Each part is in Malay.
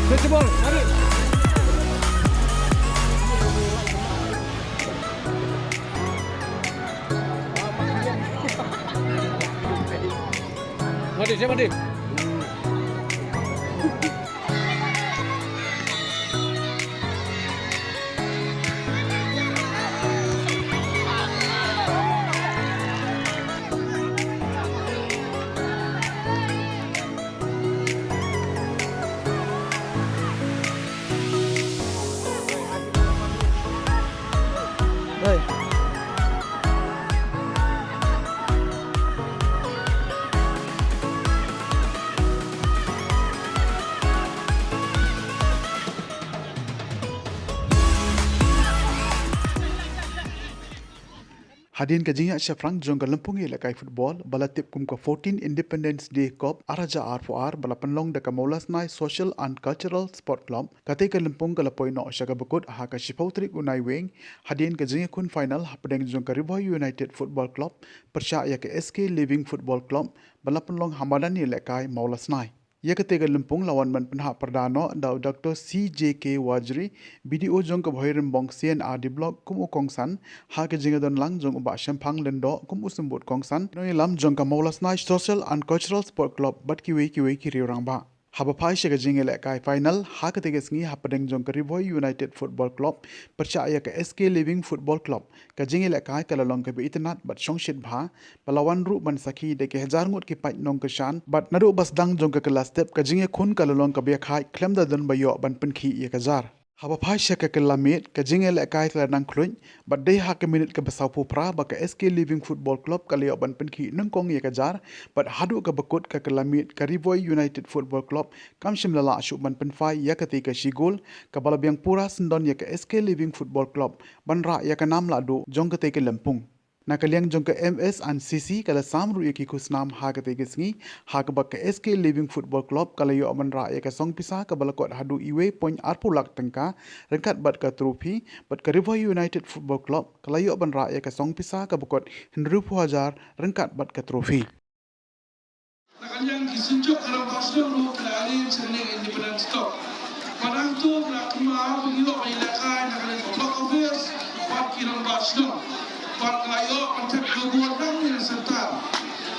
Festival, mari. Mari, siapa mari? Đây. Hadirin kajinya Syafrang jong Lampung ilakai football balatip kum ka 14 Independence Day Cup araja R4R balapan long da ka Mawlasnai Social and Cultural Sport Club kate ka Lampung ka lapoi no syaga bekut haka Shipautrik unai wing hadirin kajinya kun final hapadeng jong ka Ri Bhoi United Football Club percaya ke SK Living Football Club balapan long hamadan ilakai Mawlasnai. Ia ketiga Lampung lawan man penhak perdana daw Dr. CJK Wajri BDO jong ke Bhoi Rembong CNR di blok kum ukongsan ha ke jinga don lang jong ubak Sempang Lendo kum usembut kongsan noi lam jong ke Mawlasnai Social and Cultural Sport Club bat kiwe kiri orang ba. Haba pai syaga jinga lekai final ha ketiga sengi hapadeng jong ke Ri Bhoi United Football Club percaya ke SK Living Football Club ka jinga lekai kalalong ke internet bat songshit bha palawan ru ban sakhi de ke hajar ngut ki pai nong ke shan bat naru bas dang jong ke kelas step ka jinga khun kalalong ka be khai klem da don bayo ban penki ye ka jar haba pai syaga ke lamit ka jinga lekai kalanang khluñ bat dei ha ke minute ke basau pupra ba ka SK Living Football Club ka leo ban penki nang kong ye ka jar bat hadu ka bakut ka lamit ka Ri Bhoi United Football Club kam shimlala asuk ban penfai ya ketika shigol ka balabiang pura sendon ya ke SK Living Football Club ban ra ya ka nam la do jong ketika Lampung na kaliang jong ke MS and CC kala samru ya ki kusnam ha ketika sngi ha ka bak ke SK Living Football Club kala yo man ra ya ka song pisa ka balakot hadu iwe point arpulak tengka rengkat bat ka trofi bat ka Ri Bhoi United Football Club kala yo ban ra ya ka song pisa ka bakot Hendru rengkat bat ka trofi. Nakaliang disunjuk dalam pasal lu kelari seni independent stop. Padang tu nak kemar begitu ilakai nakaliang block office buat kiram pasal. Buat layo kontak gubernur kami serta.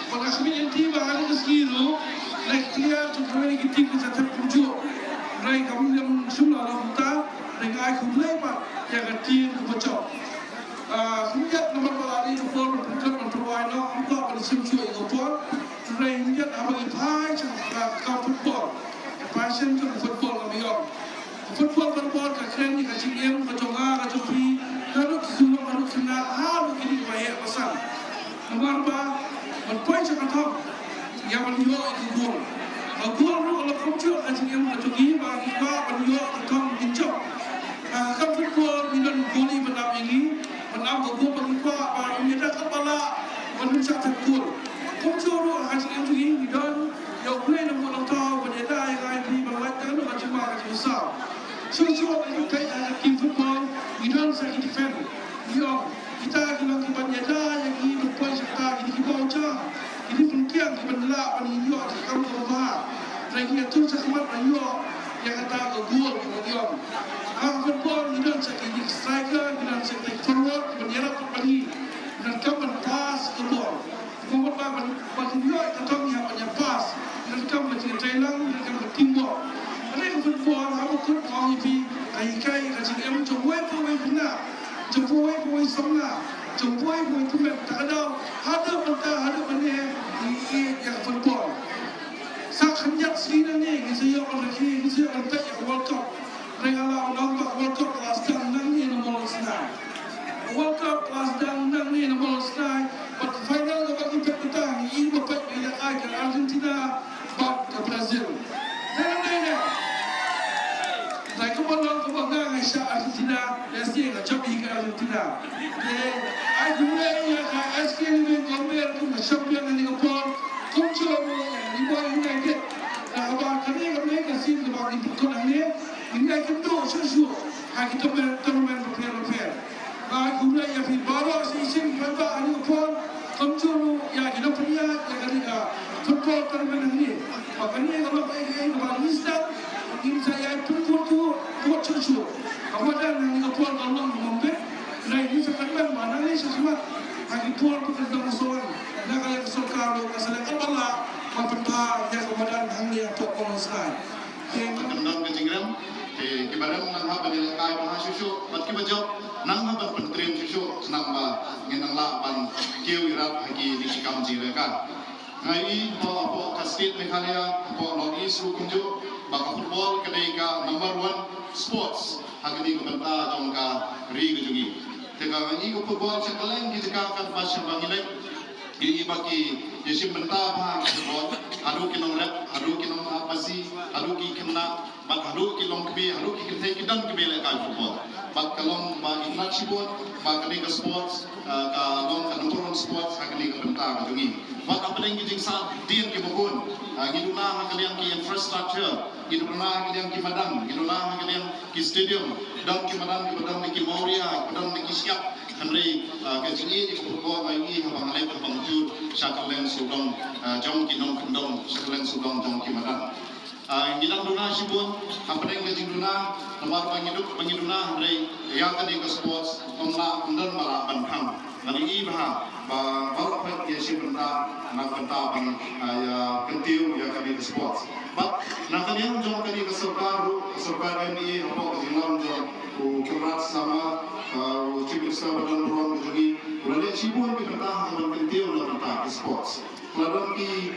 Pada kami nanti bahkan keskiru naik clear tu kami kita kita terpujuk. Naik kami yang semua orang kita dengan kumlai pak yang tim kebocor. Kemudian nomor pelari itu berkat menterwai no untuk bersimsui itu Ranger abang ipai kau football, passion tu football kami orang. Football kekeren ni kacing em kacunga kacupi, lalu kesulung lalu kena halu kini bayar pasal. Nomor ba, berpoin cakap tahu, yang menyo itu gol. Gol tu kalau kacung kacing em kacungi, bagi ba menyo ketong bincang. Kan football minat goli benam ini, benam gol bagi ba bagi dia kepala menuncak gol. Kumsuru hasil yang begini dan yang boleh nak tahu benda yang lain di bawah tanah macam mana besar. Susu itu kait tim football dan saya defend. Yo kita bilang kita benda yang ini berpoin kita ini baca ini penting kita bela ini yo kamu berbahaya. Lagi itu sekemat yo yang kata gol kemudian. Football dan saya ini striker dan saya forward menyerap kembali dan kamu pass ke bola. Kemudian bagi dia ketong yang banyak pas dan kamu macam Thailand dan kamu timbuk. Ada football kamu tu kau ini kai kacang em jumpai pina, jumpai semna, jumpai pun tak ada benda ini yang football. Sakhanyak sini ni saya orang lagi saya orang tak yang World Cup. Regala orang World Cup last time ni Mawlasnai. World Cup last time ni Mawlasnai. But final bagi kita ini bapak bila ke Argentina bab ke Brazil. Nenek. Like kebanggaan Aisyah Argentina, pasti nak capai ke Argentina. I do ya ke SK Living Gomber tu champion ni Singapore. Kunci Ri Bhoi United. Nah, abang kami kasih ke bang itu ni. Ini akan tu susu. Kita bermain berpair. Aku ya baru sih bapak ni Singapore. Kamcuru ya kita punya ya kita football tournament ni. Makanya kalau ai kembali start tim saya pun buat cucu. Kemudian yang Mawphor kalau membe, nah ini sekarang mana ni semua lagi pun kita musuhan. Nah kalau kesukaan masalah kepala, apa yang kemudian hanya untuk Mawlasnai. Kendang kejenggram, kibarang nang haba nila kay mga susu, mat kibajok nang haba pentrim susu senang ba nginang lapan kiu irat hagi dikikam jirekan. Ngai po kastit mekhalaya po Northeast Rukunjo baka football kadai ka number 1 sports hagi di kubenta jong ka Ri Bhoi. Teka ngai ko football sa kaleng kita kan pasya bangilek ini bagi yesim benta bah football hadu kinong rep hadu kinong apasi hadu ki kena bak hadu kilong kebe hadu ki kena kidan kebe le kai football bak kalong ba inat sibot bak kali ke sports kalong kanumpuron sports hakali ke benta kajungi bak apa yang kijing sa din ki bukun giduna hakali yang ki infrastructure giduna hakali yang ki madang giduna hakali yang ki stadium dan ki madang ki badang ki moria badang ki siap Henry kejingi di football ini habang lep habang jud syakalen sudong jong kinong kendong syakalen sudong jong kimadan. Gilang duna sibun hampering kejing duna nomor pengiduna Henry yang tadi ke sports omla kendon mala banthang. Hari ibah baru apa dia si benda nak benda bang ya kentiu ya kali ke sports. But nak kalian jong kali ke serkaru ini apa kejilang jong kerat sama cipta badan ruang jadi boleh sibuk kita dah mengentiu dalam sports. Kalau ki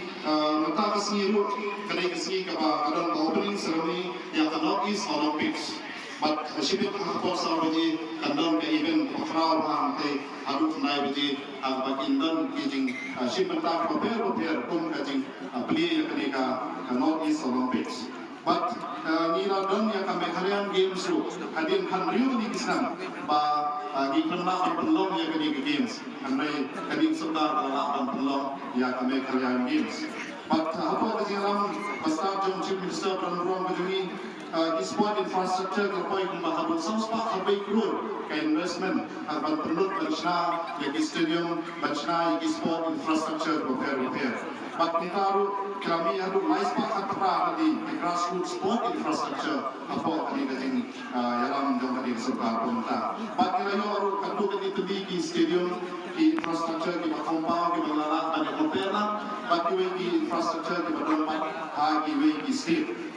mata keseniru kedai keseni kapa kadang opening ceremony yang kadang is Olympics. But sibuk apa sahaja kadang ke event crowd ham ke harus naik biji bagi dan kijing sibuk tak prepare pun kijing beli kedai ka North East Olympics. But ni radon yang kami harian games tu hadir kan riu di kisah ba di pernah penlong yang kini games kami kini sedar dalam penlong yang kami harian games. But apa kejiran pasal jom chief minister dan ruang kejungi di sport infrastructure kapoi kumbahabut samspa kapai krur ke investment akan perlu bacna lagi stadium bacna lagi sport infrastructure repair. But kita kami ada mais pakat tadi di grassroots sport infrastructure apa kami kajing yalam jom kami sebar pemerintah. But kita ada kadu kami tadi di stadium di infrastructure di Mawphor di Pynliem dan di Mawphor. But di infrastructure di Pynliem di state.